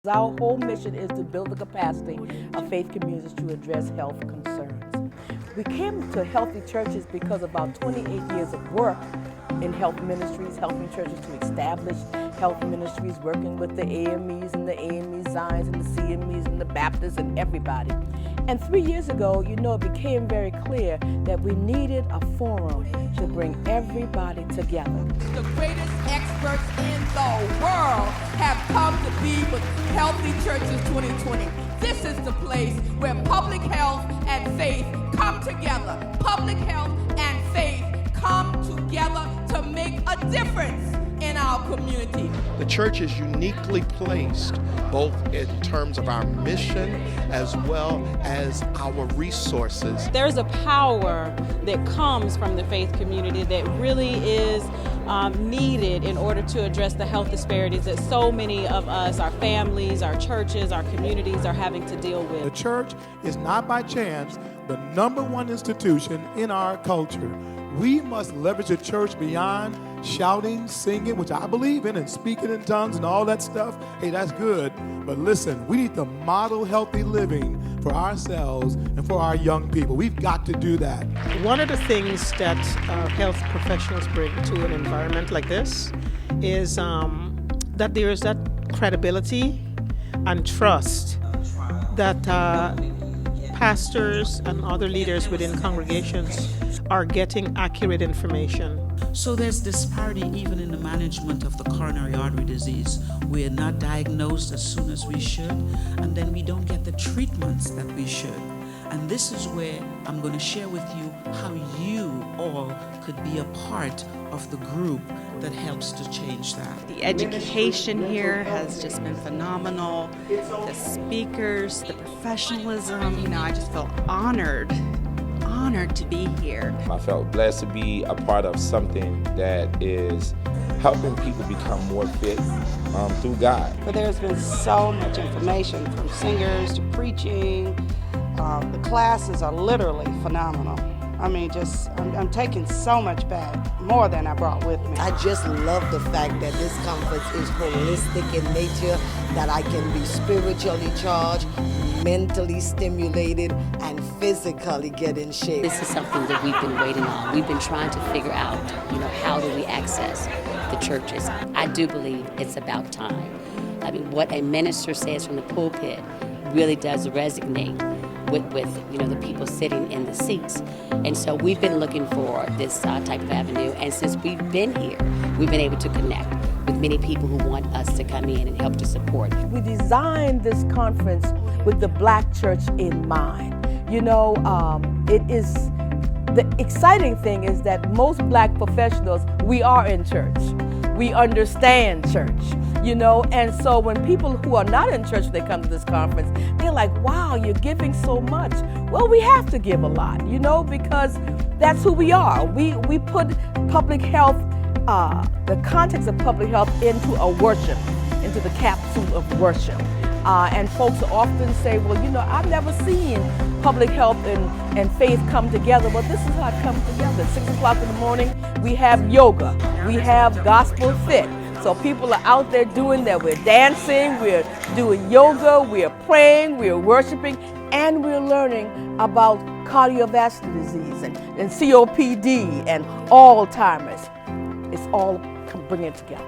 Our whole mission is to build the capacity of faith communities to address health concerns. We came to Healthy Churches because of about 28 years of work in health ministries, helping churches to establish health ministries, working with the AMEs and the AME Zions and the CMEs and the Baptists and everybody. And 3 years ago, it became very clear that we needed a forum to bring everybody together. The greatest experts in the world have come to be with Healthy Churches 2020. This is the place where public health and faith come together. Public health and faith come together to make a difference in our community. The church is uniquely placed both in terms of our mission as well as our resources. There's a power that comes from the faith community that really is needed in order to address the health disparities that so many of us, our families, our churches, our communities are having to deal with. The church is not by chance the #1 institution in our culture. We must leverage the church beyond shouting, singing, which I believe in, and speaking in tongues and all that stuff. Hey, that's good. But listen, we need to model healthy living for ourselves and for our young people. We've got to do that. One of the things that health professionals bring to an environment like this is that there is that credibility and trust that pastors and other leaders within congregations are getting accurate information. So there's disparity even in the management of the coronary artery disease. We're not diagnosed as soon as we should, and then we don't get the treatments that we should. And this is where I'm going to share with you how you all could be a part of the group that helps to change that. The education here has just been phenomenal. The speakers, the professionalism, I just felt honored to be here. I felt blessed to be a part of something that is helping people become more fit through God. But there's been so much information from singers to preaching. The classes are literally phenomenal. I mean, I'm taking so much back, more than I brought with me. I just love the fact that this conference is holistic in nature, that I can be spiritually charged, mentally stimulated, and physically get in shape. This is something that we've been waiting on. We've been trying to figure out, how do we access the churches? I do believe it's about time. I mean, what a minister says from the pulpit really does resonate with the people sitting in the seats. And so we've been looking for this type of avenue, and since we've been here, we've been able to connect with many people who want us to come in and help to support. We designed this conference with the Black church in mind. The exciting thing is that most Black professionals, we are in church. We understand church, and so when people who are not in church, they come to this conference, they're like, wow, you're giving so much. Well, we have to give a lot, because that's who we are. We put public health, the context of public health into the capsule of worship. And folks often say, well, I've never seen public health and faith come together. Well, this is how it comes together. At 6 o'clock in the morning, we have yoga. We have gospel fit. So people are out there doing that. We're dancing, we're doing yoga, we're praying, we're worshiping, and we're learning about cardiovascular disease and COPD and Alzheimer's. It's all bringing it together.